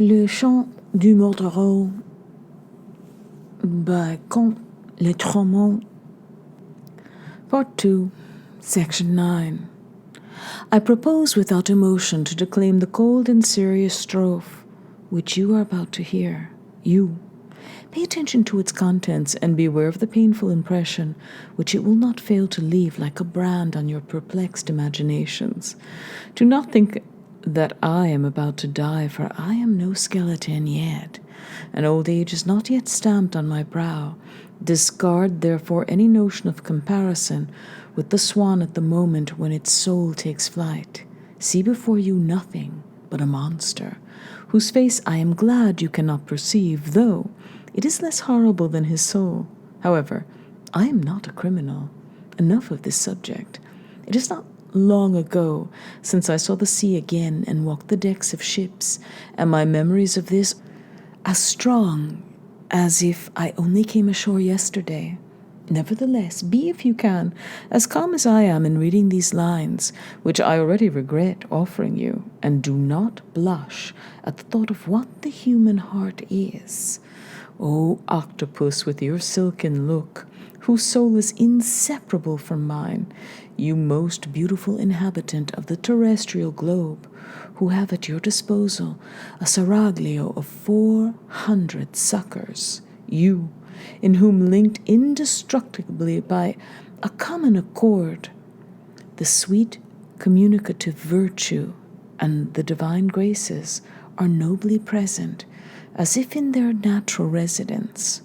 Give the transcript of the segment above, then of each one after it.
Le Chants of Maldoror by Comte de Lautréamont. Part 2, Section 9. I propose without emotion to declaim the cold and serious strophe which you are about to hear. You. Pay attention to its contents and beware of the painful impression which it will not fail to leave like a brand on your perplexed imaginations. Do not think that I am about to die, for I am no skeleton yet, and old age is not yet stamped on my brow. Discard, therefore, any notion of comparison with the swan at the moment when its soul takes flight. See before you nothing but a monster, whose face I am glad you cannot perceive, though it is less horrible than his soul. However, I am not a criminal. Enough of this subject. It is not long ago since I saw the sea again and walked the decks of ships, and my memories of this as strong as if I only came ashore yesterday. Nevertheless, be, if you can, as calm as I am in reading these lines, which I already regret offering you, and do not blush at the thought of what the human heart is. O octopus with your silken look, whose soul is inseparable from mine, you most beautiful inhabitant of the terrestrial globe, who have at your disposal a seraglio of 400 suckers, you, in whom linked indestructibly by a common accord, the sweet communicative virtue and the divine graces are nobly present, as if in their natural residence.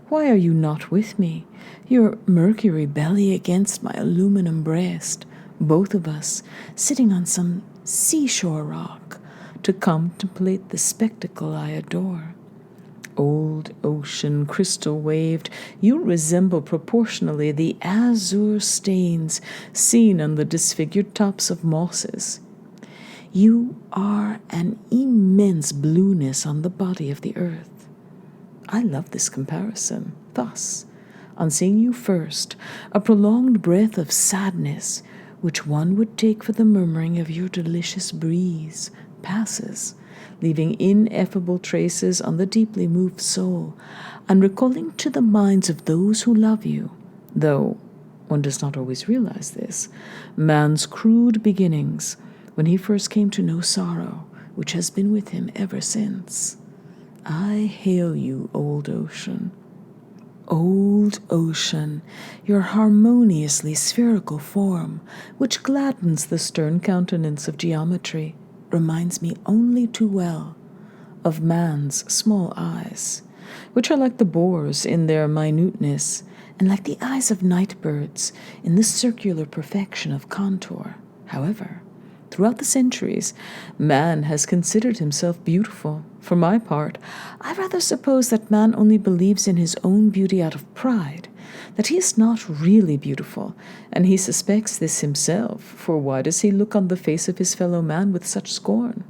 Why are you not with me, your mercury belly against my aluminum breast, both of us sitting on some seashore rock to contemplate the spectacle I adore? Old ocean, crystal waved, you resemble proportionally the azure stains seen on the disfigured tops of mosses. You are an immense blueness on the body of the earth. I love this comparison. Thus, on seeing you first, a prolonged breath of sadness, which one would take for the murmuring of your delicious breeze, passes, leaving ineffable traces on the deeply moved soul, and recalling to the minds of those who love you, though one does not always realize this, man's crude beginnings, when he first came to know sorrow, which has been with him ever since. I hail you, old ocean. Old ocean, your harmoniously spherical form, which gladdens the stern countenance of geometry, reminds me only too well of man's small eyes, which are like the boar's in their minuteness, and like the eyes of night birds in the circular perfection of contour. However, throughout the centuries, man has considered himself beautiful. For my part, I rather suppose that man only believes in his own beauty out of pride, that he is not really beautiful, and he suspects this himself, for why does he look on the face of his fellow man with such scorn?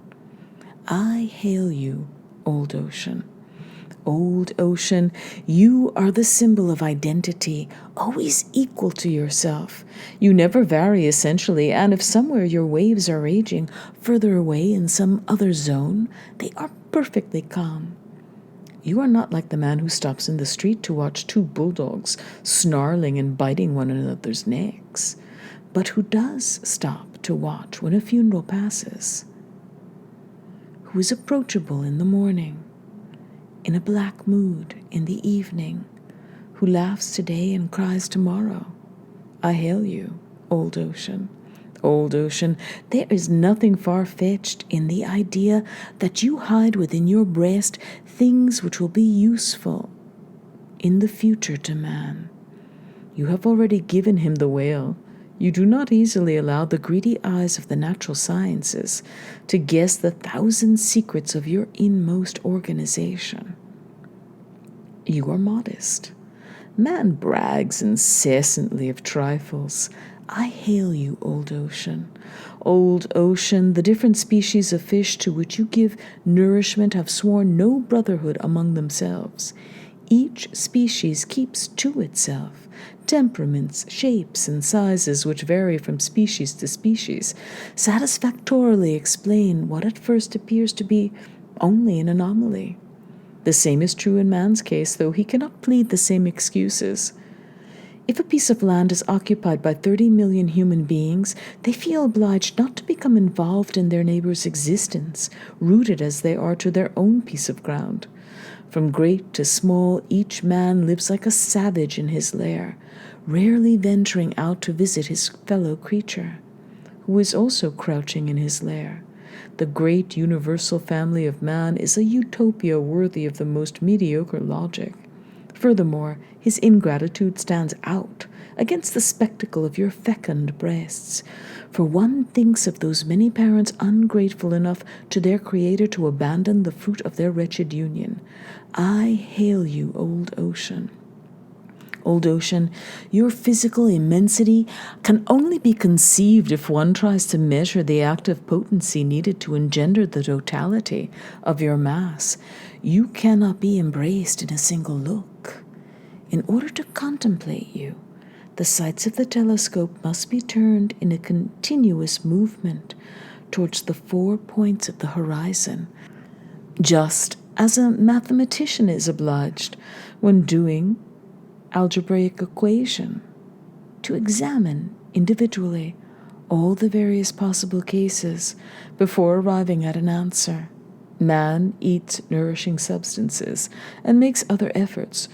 I hail you, old ocean. Old ocean, you are the symbol of identity, always equal to yourself. You never vary essentially, and if somewhere your waves are raging further away in some other zone, they are perfectly calm. You are not like the man who stops in the street to watch two bulldogs snarling and biting one another's necks, but who does stop to watch when a funeral passes, who is approachable in the morning, in a black mood in the evening, who laughs today and cries tomorrow. I hail you, old ocean. Old ocean, there is nothing far-fetched in the idea that you hide within your breast things which will be useful in the future to man. You have already given him the whale. You do not easily allow the greedy eyes of the natural sciences to guess the thousand secrets of your inmost organization. You are modest. Man brags incessantly of trifles. I hail you, old ocean. Old ocean, the different species of fish to which you give nourishment have sworn no brotherhood among themselves. Each species keeps to itself temperaments, shapes, and sizes which vary from species to species, satisfactorily explain what at first appears to be only an anomaly. The same is true in man's case, though he cannot plead the same excuses. If a piece of land is occupied by 30 million human beings, they feel obliged not to become involved in their neighbor's existence, rooted as they are to their own piece of ground. From great to small, each man lives like a savage in his lair, rarely venturing out to visit his fellow creature, who is also crouching in his lair. The great universal family of man is a utopia worthy of the most mediocre logic. Furthermore, his ingratitude stands out against the spectacle of your fecund breasts, for one thinks of those many parents ungrateful enough to their Creator to abandon the fruit of their wretched union. I hail you, old ocean. Old ocean, your physical immensity can only be conceived if one tries to measure the active potency needed to engender the totality of your mass. You cannot be embraced in a single look. In order to contemplate you, the sights of the telescope must be turned in a continuous movement towards the 4 points of the horizon, just as a mathematician is obliged, when doing algebraic equation, to examine individually all the various possible cases before arriving at an answer. Man eats nourishing substances and makes other efforts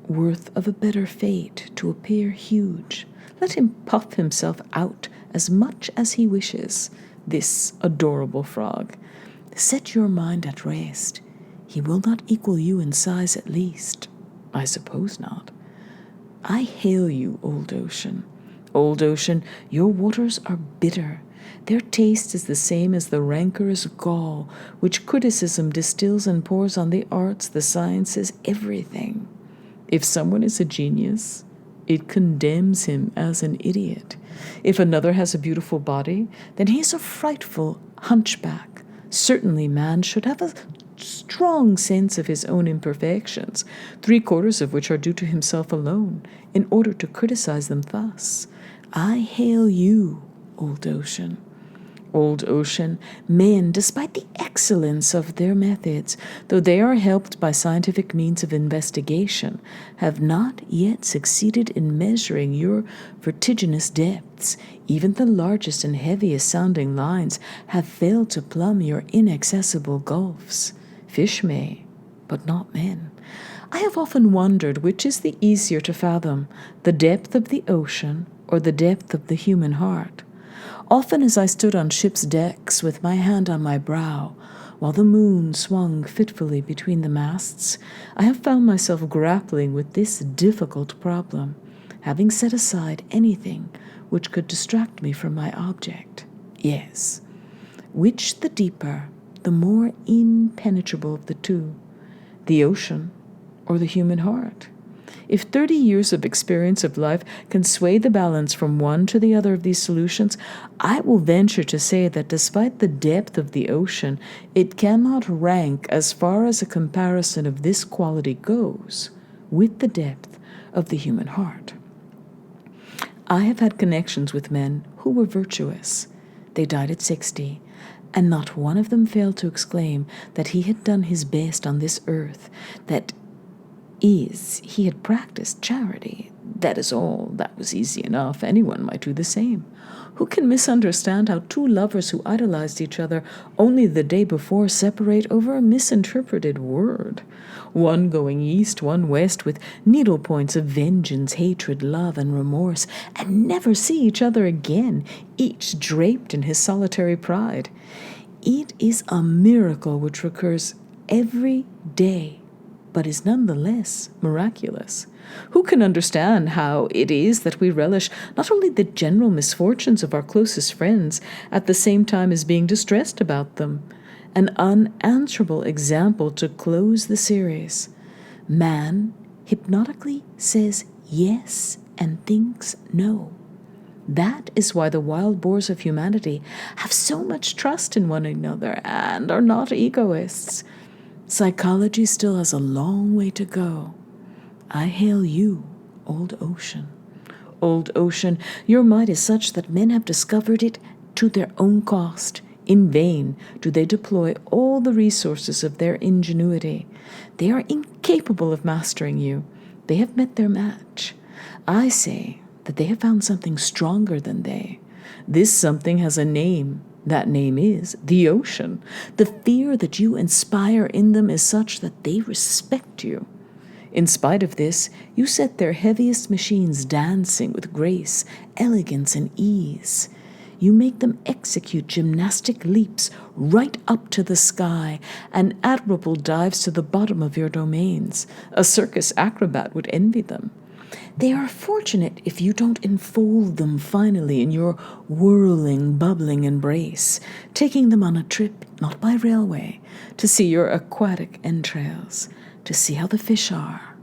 worth of a better fate to appear huge. Let him puff himself out as much as he wishes, this adorable frog. Set your mind at rest. He will not equal you in size at least. I suppose not. I hail you, old ocean. Old ocean, your waters are bitter. Their taste is the same as the rancorous gall which criticism distills and pours on the arts, the sciences, everything. If someone is a genius, it condemns him as an idiot. If another has a beautiful body, then he is a frightful hunchback. Certainly man should have a strong sense of his own imperfections, 3/4 of which are due to himself alone, in order to criticize them thus. I hail you, old ocean. Old ocean, men, despite the excellence of their methods, though they are helped by scientific means of investigation, have not yet succeeded in measuring your vertiginous depths. Even the largest and heaviest sounding lines have failed to plumb your inaccessible gulfs. Fish may, but not men. I have often wondered which is the easier to fathom, the depth of the ocean or the depth of the human heart. Often as I stood on ship's decks with my hand on my brow, while the moon swung fitfully between the masts, I have found myself grappling with this difficult problem, having set aside anything which could distract me from my object. Yes, which the deeper, the more impenetrable of the two, the ocean or the human heart? If 30 years of experience of life can sway the balance from one to the other of these solutions, I will venture to say that despite the depth of the ocean, it cannot rank as far as a comparison of this quality goes with the depth of the human heart. I have had connections with men who were virtuous. They died at 60, and not one of them failed to exclaim that he had done his best on this earth, that he had practiced charity. That is all. That was easy enough. Anyone might do the same. Who can misunderstand how two lovers who idolized each other only the day before separate over a misinterpreted word? One going east, one west, with needle points of vengeance, hatred, love, and remorse, and never see each other again, each draped in his solitary pride. It is a miracle which recurs every day, but is nonetheless miraculous. Who can understand how it is that we relish not only the general misfortunes of our closest friends, at the same time as being distressed about them? An unanswerable example to close the series. Man hypnotically says yes and thinks no. That is why the wild boars of humanity have so much trust in one another and are not egoists. Psychology still has a long way to go. I hail you, old ocean. Old ocean, your might is such that men have discovered it to their own cost. In vain do they deploy all the resources of their ingenuity. They are incapable of mastering you. They have met their match. I say that they have found something stronger than they. This something has a name. That name is the ocean. The fear that you inspire in them is such that they respect you. In spite of this, you set their heaviest machines dancing with grace, elegance, and ease. You make them execute gymnastic leaps right up to the sky and admirable dives to the bottom of your domains. A circus acrobat would envy them. They are fortunate if you don't enfold them finally in your whirling, bubbling embrace, taking them on a trip, not by railway, to see your aquatic entrails, to see how the fish are,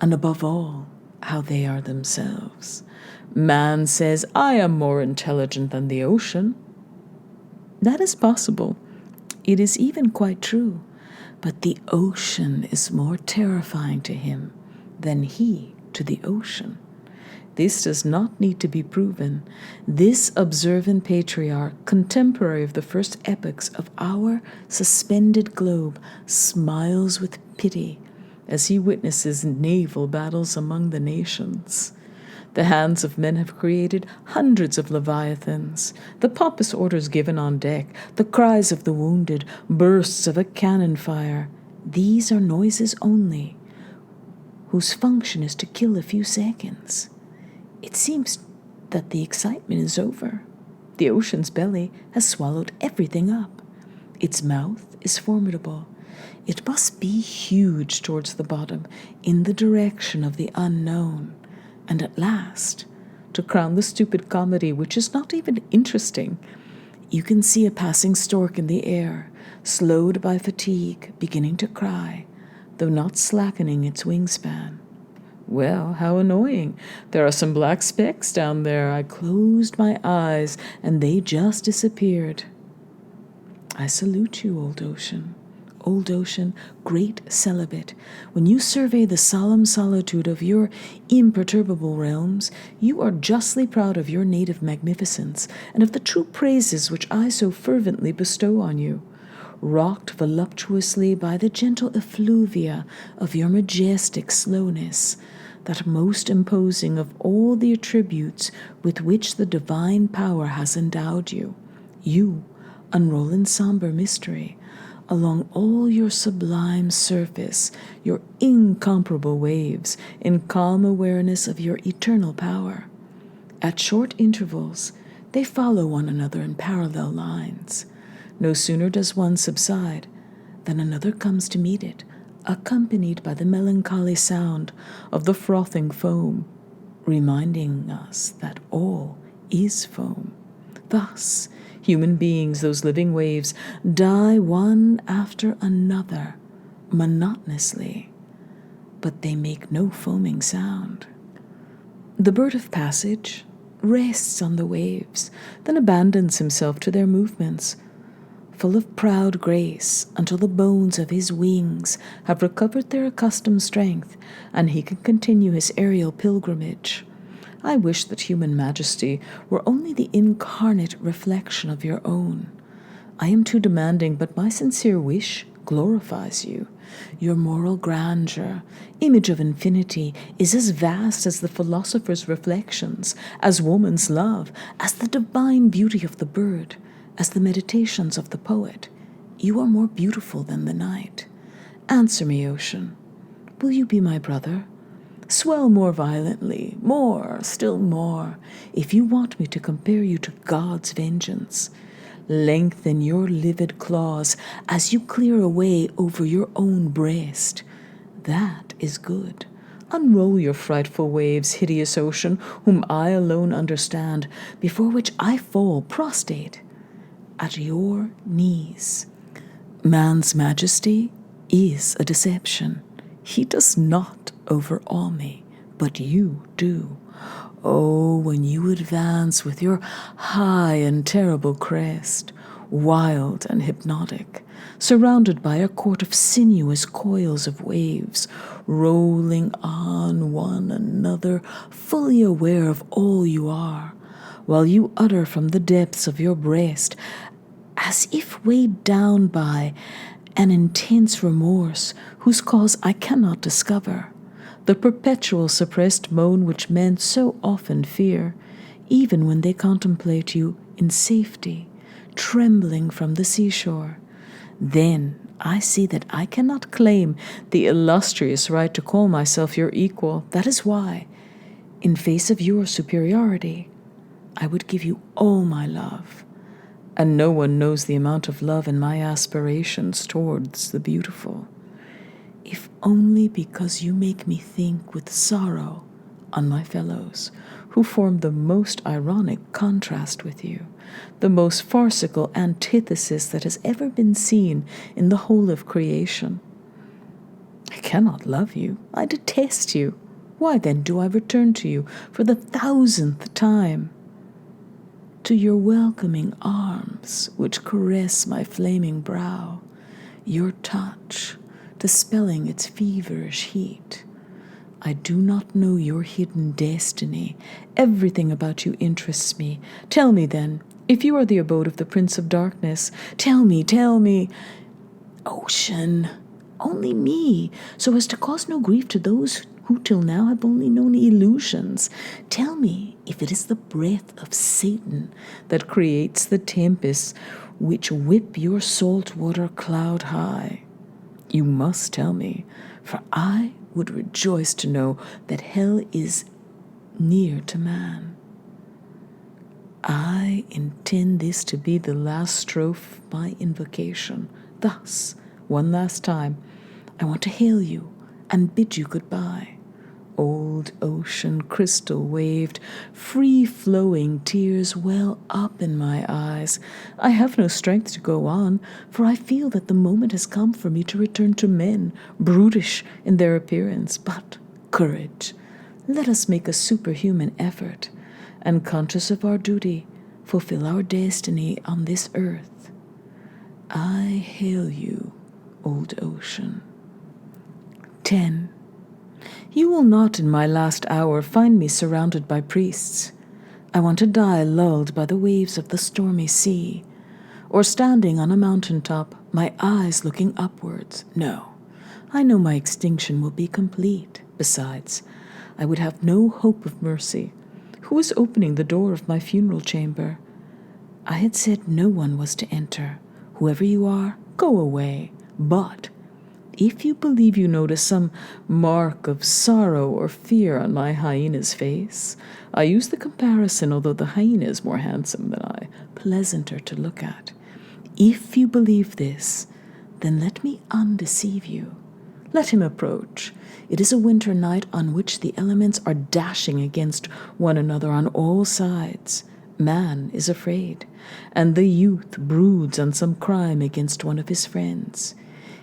and above all, how they are themselves. Man says, I am more intelligent than the ocean. That is possible. It is even quite true. But the ocean is more terrifying to him than he to the ocean. This does not need to be proven. This observant patriarch, contemporary of the first epochs of our suspended globe, smiles with pity as he witnesses naval battles among the nations. The hands of men have created hundreds of leviathans. The pompous orders given on deck, the cries of the wounded, bursts of a cannon fire, these are noises only, whose function is to kill a few seconds. It seems that the excitement is over. The ocean's belly has swallowed everything up. Its mouth is formidable. It must be huge towards the bottom, in the direction of the unknown. And at last, to crown the stupid comedy, which is not even interesting, you can see a passing stork in the air, slowed by fatigue, beginning to cry, though not slackening its wingspan. Well, how annoying. There are some black specks down there. I closed my eyes, and they just disappeared. I salute you, old ocean. Old ocean, great celibate, when you survey the solemn solitude of your imperturbable realms, you are justly proud of your native magnificence and of the true praises which I so fervently bestow on you. Rocked voluptuously by the gentle effluvia of your majestic slowness, that most imposing of all the attributes with which the divine power has endowed you, you unroll in somber mystery, along all your sublime surface, your incomparable waves, in calm awareness of your eternal power. At short intervals, they follow one another in parallel lines. No sooner does one subside than another comes to meet it, accompanied by the melancholy sound of the frothing foam, reminding us that all is foam. Thus, human beings, those living waves, die one after another, monotonously, but they make no foaming sound. The bird of passage rests on the waves, then abandons himself to their movements, full of proud grace, until the bones of his wings have recovered their accustomed strength, and he can continue his aerial pilgrimage. I wish that human majesty were only the incarnate reflection of your own. I am too demanding, but my sincere wish glorifies you. Your moral grandeur, image of infinity, is as vast as the philosopher's reflections, as woman's love, as the divine beauty of the bird, as the meditations of the poet. You are more beautiful than the night. Answer me, ocean. Will you be my brother? Swell more violently, more, still more, if you want me to compare you to God's vengeance. Lengthen your livid claws as you clear away over your own breast. That is good. Unroll your frightful waves, hideous ocean, whom I alone understand, before which I fall prostrate at your knees. Man's majesty is a deception. He does not overawe me, but you do. Oh, when you advance with your high and terrible crest, wild and hypnotic, surrounded by a court of sinuous coils of waves, rolling on one another, fully aware of all you are, while you utter from the depths of your breast as if weighed down by an intense remorse whose cause I cannot discover, the perpetual suppressed moan which men so often fear, even when they contemplate you in safety, trembling from the seashore. Then I see that I cannot claim the illustrious right to call myself your equal. That is why, in face of your superiority, I would give you all my love. And no one knows the amount of love in my aspirations towards the beautiful, if only because you make me think with sorrow on my fellows, who form the most ironic contrast with you, the most farcical antithesis that has ever been seen in the whole of creation. I cannot love you. I detest you. Why then do I return to you for the 1000th time? To your welcoming arms, which caress my flaming brow, your touch, dispelling its feverish heat. I do not know your hidden destiny. Everything about you interests me. Tell me, then, if you are the abode of the Prince of Darkness. Tell me. Ocean, only me, so as to cause no grief to those who till now have only known illusions. Tell me if it is the breath of Satan that creates the tempests which whip your salt water cloud high. You must tell me, for I would rejoice to know that hell is near to man. I intend this to be the last strophe of my invocation. Thus, one last time, I want to hail you and bid you goodbye. Old ocean, crystal-waved, free-flowing tears well up in my eyes. I have no strength to go on, for I feel that the moment has come for me to return to men, brutish in their appearance. But courage! Let us make a superhuman effort, and conscious of our duty, fulfill our destiny on this earth. I hail you, old ocean. 10. You will not in my last hour find me surrounded by priests. I want to die lulled by the waves of the stormy sea, or standing on a mountain top, my eyes looking upwards. No, I know my extinction will be complete. Besides, I would have no hope of mercy. Who is opening the door of my funeral chamber? I had said no one was to enter. Whoever you are, go away. But if you believe you notice some mark of sorrow or fear on my hyena's face, I use the comparison, although the hyena is more handsome than I, pleasanter to look at. If you believe this, then let me undeceive you. Let him approach. It is a winter night on which the elements are dashing against one another on all sides. Man is afraid, and the youth broods on some crime against one of his friends,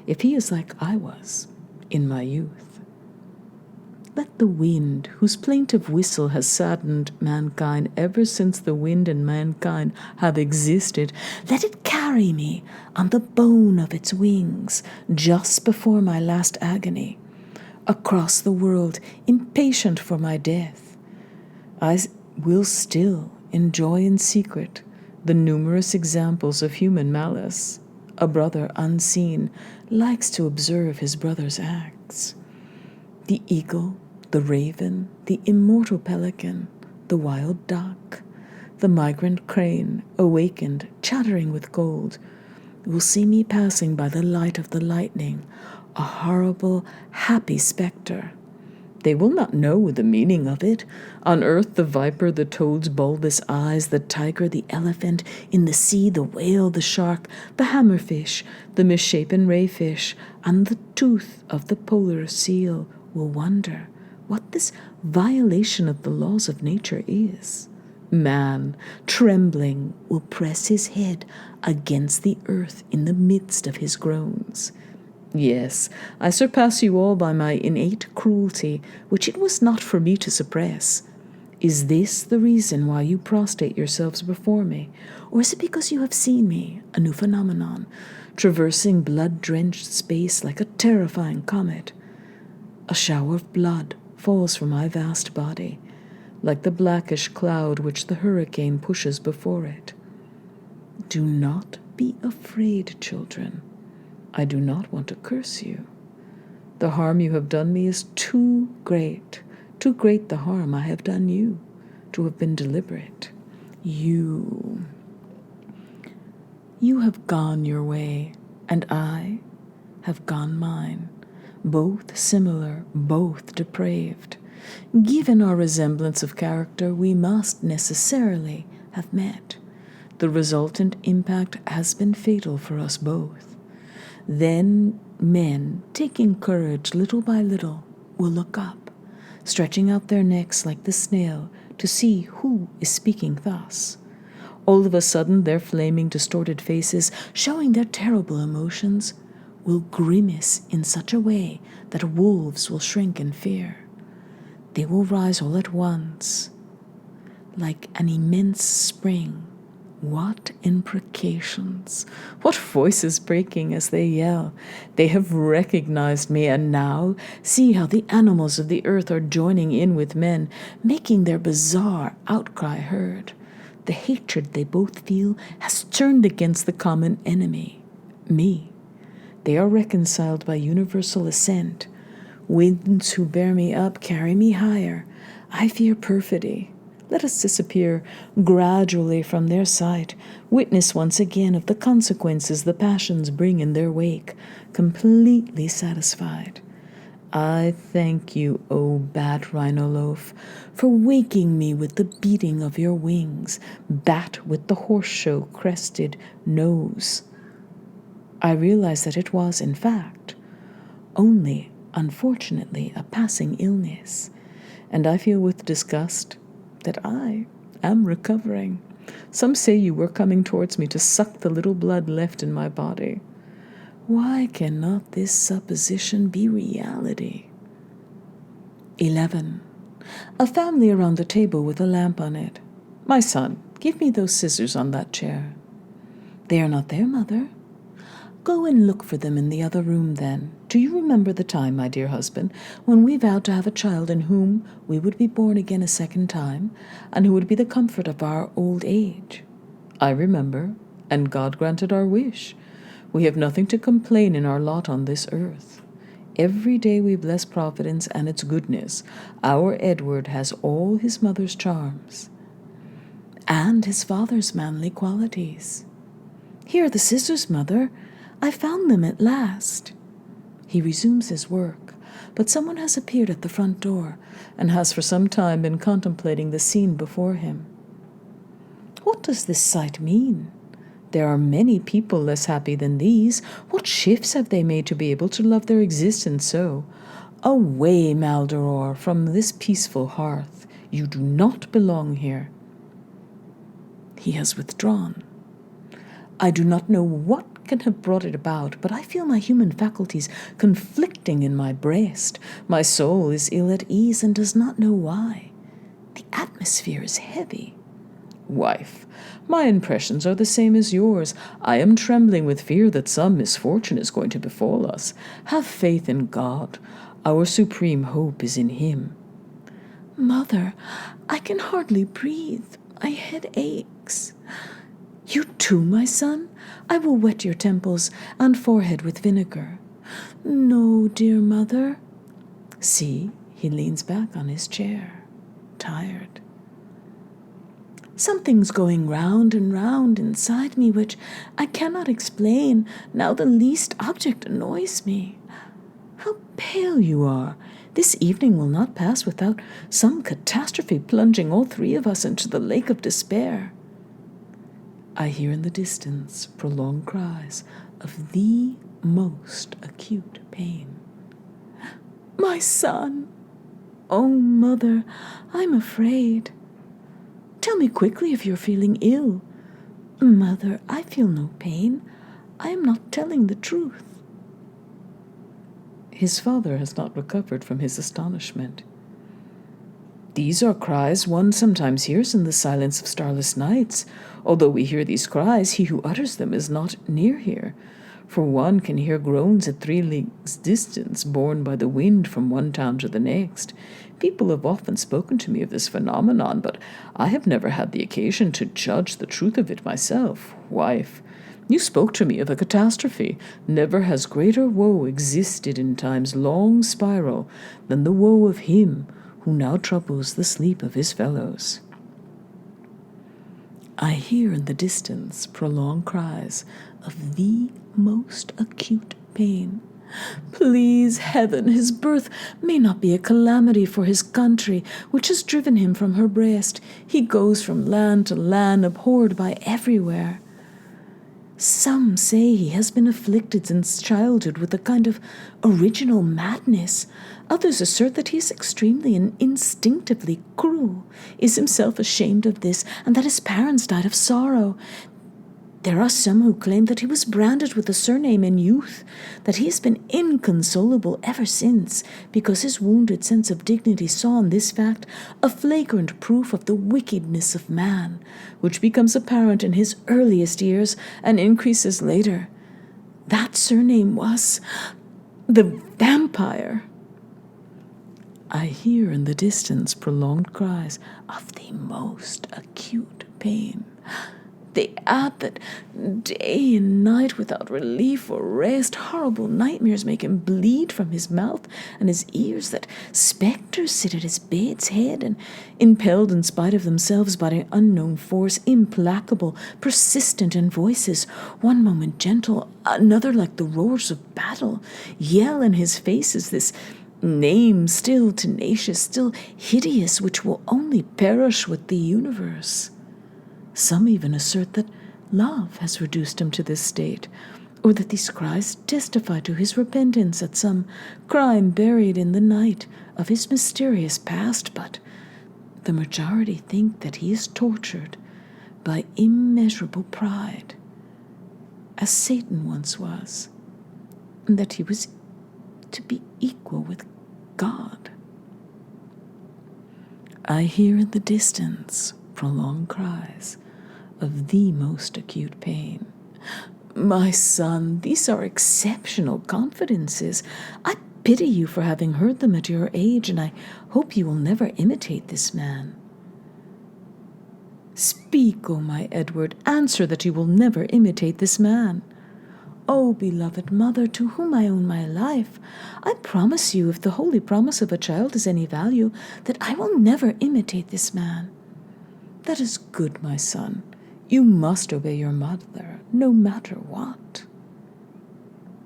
if he is like I was in my youth. Let the wind, whose plaintive whistle has saddened mankind ever since the wind and mankind have existed, let it carry me on the bone of its wings just before my last agony, across the world, impatient for my death. I will still enjoy in secret the numerous examples of human malice. A brother unseen likes to observe his brother's acts. The eagle, the raven, the immortal pelican, the wild duck, the migrant crane, awakened, chattering with gold, will see me passing by the light of the lightning, a horrible, happy spectre. They will not know the meaning of it. On earth, the viper, the toad's bulbous eyes, the tiger, the elephant, in the sea, the whale, the shark, the hammerfish, the misshapen rayfish, and the tooth of the polar seal will wonder what this violation of the laws of nature is. Man, trembling, will press his head against the earth in the midst of his groans. Yes, I surpass you all by my innate cruelty, which it was not for me to suppress. Is this the reason why you prostrate yourselves before me? Or is it because you have seen me, a new phenomenon, traversing blood-drenched space like a terrifying comet? A shower of blood falls from my vast body, like the blackish cloud which the hurricane pushes before it. Do not be afraid, children. I do not want to curse you. The harm you have done me is too great the harm I have done you, to have been deliberate. You have gone your way, and I have gone mine, both similar, both depraved. Given our resemblance of character, we must necessarily have met. The resultant impact has been fatal for us both. Then men, taking courage little by little, will look up, stretching out their necks like the snail to see who is speaking thus. All of a sudden, their flaming, distorted faces, showing their terrible emotions, will grimace in such a way that wolves will shrink in fear. They will rise all at once, like an immense spring. What imprecations! What voices breaking as they yell! They have recognized me, and now see how the animals of the earth are joining in with men, making their bizarre outcry heard. The hatred they both feel has turned against the common enemy, me. They are reconciled by universal assent. Winds who bear me up carry me higher. I fear perfidy. Let us disappear gradually from their sight, witness once again of the consequences the passions bring in their wake, completely satisfied. I thank you, O bat rhinoloph, for waking me with the beating of your wings, bat with the horse-show crested nose. I realize that it was, in fact, only, unfortunately, a passing illness, and I feel with disgust that I am recovering. Some say you were coming towards me to suck the little blood left in my body. Why cannot this supposition be reality? 11. A family around the table with a lamp on it. My son, give me those scissors on that chair. They are not there, Mother. Go and look for them in the other room, then. Do you remember the time, my dear husband, when we vowed to have a child in whom we would be born again a second time, and who would be the comfort of our old age? I remember, and God granted our wish. We have nothing to complain in our lot on this earth. Every day we bless Providence and its goodness. Our Edward has all his mother's charms, and his father's manly qualities. Here are the scissors, Mother. I found them at last. He resumes his work, but someone has appeared at the front door, and has for some time been contemplating the scene before him. What does this sight mean? There are many people less happy than these. What shifts have they made to be able to love their existence so? Away, Maldoror, from this peaceful hearth. You do not belong here. He has withdrawn. I do not know what can have brought it about, but I feel my human faculties conflicting in my breast. My soul is ill at ease and does not know why. The atmosphere is heavy. Wife, my impressions are the same as yours. I am trembling with fear that some misfortune is going to befall us. Have faith in God. Our supreme hope is in Him. Mother, I can hardly breathe. My head aches. You too, my son? I will wet your temples and forehead with vinegar. No, dear mother. See, he leans back on his chair, tired. Something's going round and round inside me which I cannot explain. Now the least object annoys me. How pale you are. This evening will not pass without some catastrophe plunging all three of us into the lake of despair. I hear in the distance prolonged cries of the most acute pain. My son! Oh, mother, I'm afraid. Tell me quickly if you're feeling ill. Mother, I feel no pain. I am not telling the truth. His father has not recovered from his astonishment. These are cries one sometimes hears in the silence of starless nights. Although we hear these cries, he who utters them is not near here. For one can hear groans at 3 leagues' distance, borne by the wind from one town to the next. People have often spoken to me of this phenomenon, but I have never had the occasion to judge the truth of it myself. Wife, You spoke to me of a catastrophe. Never has greater woe existed in time's long spiral than the woe of him who now troubles the sleep of his fellows. I hear in the distance prolonged cries of the most acute pain. Please, heaven, his birth may not be a calamity for his country, which has driven him from her breast. He goes from land to land, abhorred by everywhere. Some say he has been afflicted since childhood with a kind of original madness. Others assert that he is extremely and instinctively cruel, is himself ashamed of this, and that his parents died of sorrow. There are some who claim that he was branded with a surname in youth, that he has been inconsolable ever since, because his wounded sense of dignity saw in this fact a flagrant proof of the wickedness of man, which becomes apparent in his earliest years and increases later. That surname was the vampire. I hear in the distance prolonged cries of the most acute pain. They add that day and night, without relief or rest, horrible nightmares make him bleed from his mouth and his ears, that spectres sit at his bed's head, and, impelled in spite of themselves by an unknown force, implacable, persistent in voices, one moment gentle, another like the roars of battle, yell in his face as this name, still tenacious, still hideous, which will only perish with the universe. Some even assert that love has reduced him to this state, or that these cries testify to his repentance at some crime buried in the night of his mysterious past, but the majority think that he is tortured by immeasurable pride, as Satan once was, and that he was to be equal with God. I hear in the distance prolonged cries of the most acute pain. My son, these are exceptional confidences. I pity you for having heard them at your age, and I hope you will never imitate this man. Speak, O my Edward, answer that you will never imitate this man. O beloved mother, to whom I own my life, I promise you, if the holy promise of a child is any value, that I will never imitate this man. That is good, my son. You must obey your mother, no matter what.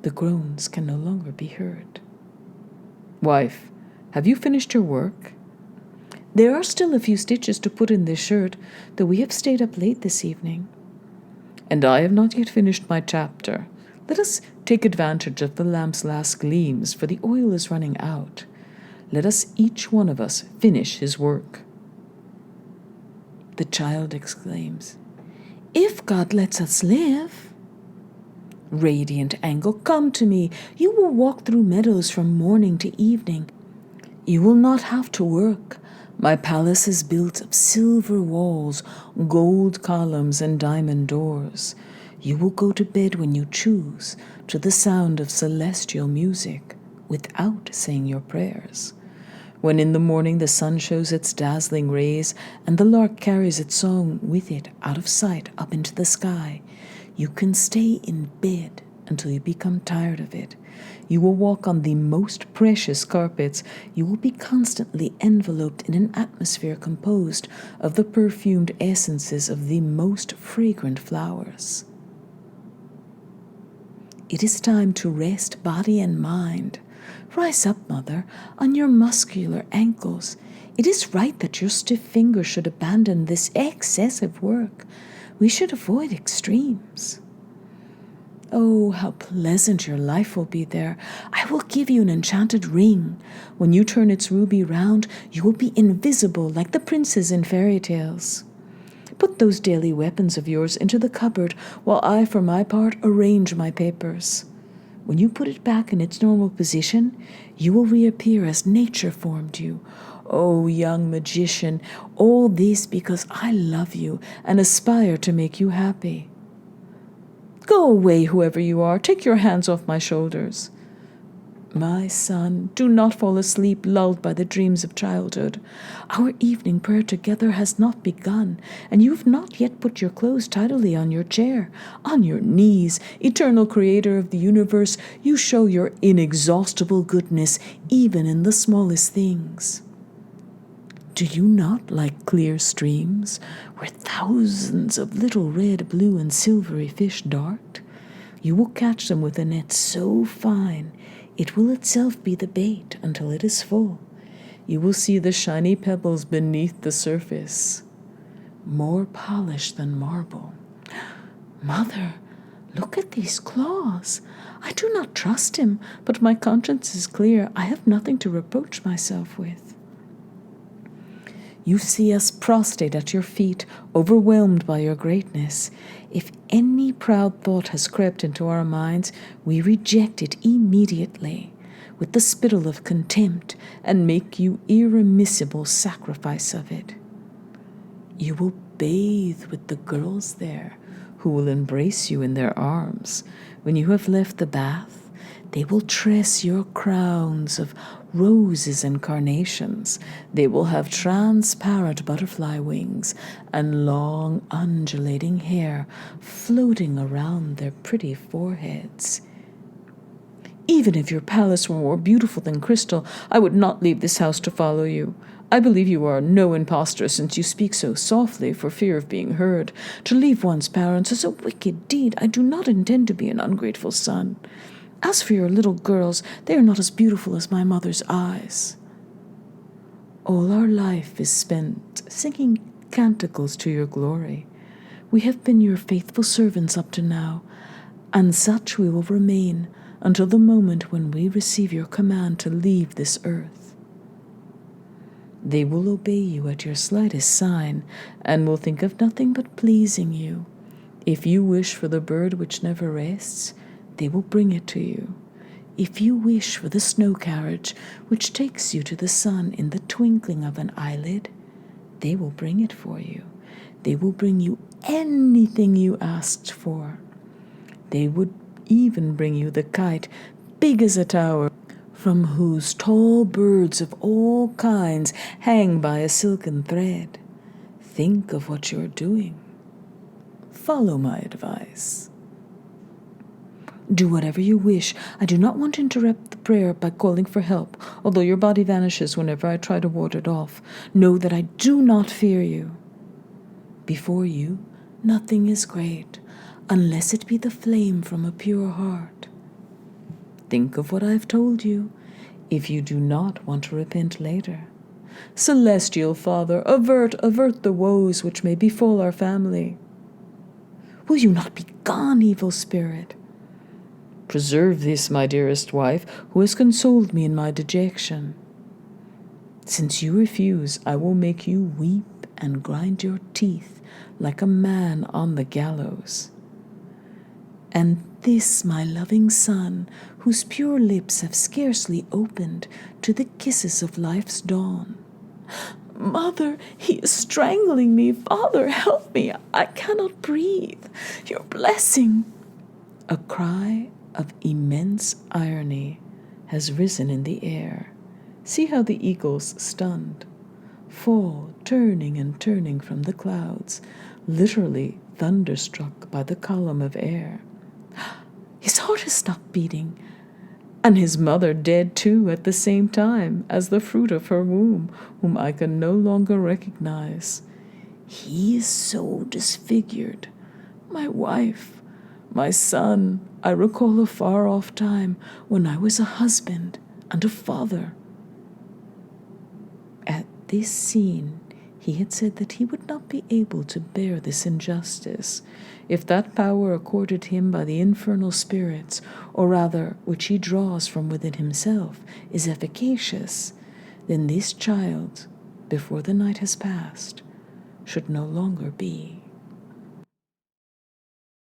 The groans can no longer be heard. Wife, have you finished your work? There are still a few stitches to put in this shirt, though we have stayed up late this evening. And I have not yet finished my chapter. Let us take advantage of the lamp's last gleams, for the oil is running out. Let us each one of us finish his work. The child exclaims, If God lets us live. Radiant angel, come to me. You will walk through meadows from morning to evening. You will not have to work. My palace is built of silver walls, gold columns, and diamond doors. You will go to bed when you choose, to the sound of celestial music, without saying your prayers. When in the morning the sun shows its dazzling rays, and the lark carries its song with it out of sight up into the sky, you can stay in bed until you become tired of it. You will walk on the most precious carpets. You will be constantly enveloped in an atmosphere composed of the perfumed essences of the most fragrant flowers. It is time to rest body and mind. Rise up, mother, on your muscular ankles. It is right that your stiff fingers should abandon this excessive work. We should avoid extremes. Oh, how pleasant your life will be there. I will give you an enchanted ring. When you turn its ruby round, you will be invisible like the princes in fairy tales. Put those daily weapons of yours into the cupboard, while I, for my part, arrange my papers. When you put it back in its normal position, you will reappear as nature formed you. Oh, young magician, all this because I love you and aspire to make you happy. Go away, whoever you are. Take your hands off my shoulders. My son, do not fall asleep lulled by the dreams of childhood. Our evening prayer together has not begun, and you have not yet put your clothes tidily on your chair. On your knees, eternal creator of the universe, you show your inexhaustible goodness even in the smallest things. Do you not like clear streams, where thousands of little red, blue, and silvery fish dart? You will catch them with a net so fine, it will itself be the bait until it is full. You will see the shiny pebbles beneath the surface, more polished than marble. Mother, look at these claws. I do not trust him, but my conscience is clear. I have nothing to reproach myself with. You see us prostrate at your feet, overwhelmed by your greatness. If any proud thought has crept into our minds, we reject it immediately with the spittle of contempt and make you irremissible sacrifice of it. You will bathe with the girls there, who will embrace you in their arms. When you have left the bath, they will tress your crowns of roses and carnations. They will have transparent butterfly wings and long undulating hair floating around their pretty foreheads. Even if your palace were more beautiful than crystal, I would not leave this house to follow you. I believe you are no impostor, since you speak so softly for fear of being heard. To leave one's parents is a wicked deed. I do not intend to be an ungrateful son. As for your little girls, they are not as beautiful as my mother's eyes. All our life is spent singing canticles to your glory. We have been your faithful servants up to now, and such we will remain until the moment when we receive your command to leave this earth. They will obey you at your slightest sign, and will think of nothing but pleasing you. If you wish for the bird which never rests, they will bring it to you. If you wish for the snow carriage which takes you to the sun in the twinkling of an eyelid, they will bring it for you. They will bring you anything you asked for. They would even bring you the kite, big as a tower, from whose tall birds of all kinds hang by a silken thread. Think of what you're doing. Follow my advice. Do whatever you wish. I do not want to interrupt the prayer by calling for help, although your body vanishes whenever I try to ward it off. Know that I do not fear you. Before you, nothing is great, unless it be the flame from a pure heart. Think of what I have told you, if you do not want to repent later. Celestial Father, avert the woes which may befall our family. Will you not be gone, evil spirit? Preserve this, my dearest wife, who has consoled me in my dejection. Since you refuse, I will make you weep and grind your teeth like a man on the gallows. And this, my loving son, whose pure lips have scarcely opened to the kisses of life's dawn. Mother, he is strangling me. Father, help me. I cannot breathe. Your blessing. A cry of immense irony has risen in the air. See how the eagles, stunned, fall, turning and turning from the clouds, literally thunderstruck by the column of air. His heart has stopped beating, and his mother dead too at the same time as the fruit of her womb, whom I can no longer recognize. He is so disfigured. My wife, my son, I recall a far-off time when I was a husband and a father. At this scene, he had said that he would not be able to bear this injustice. If that power accorded him by the infernal spirits, or rather which he draws from within himself, is efficacious, then this child, before the night has passed, should no longer be.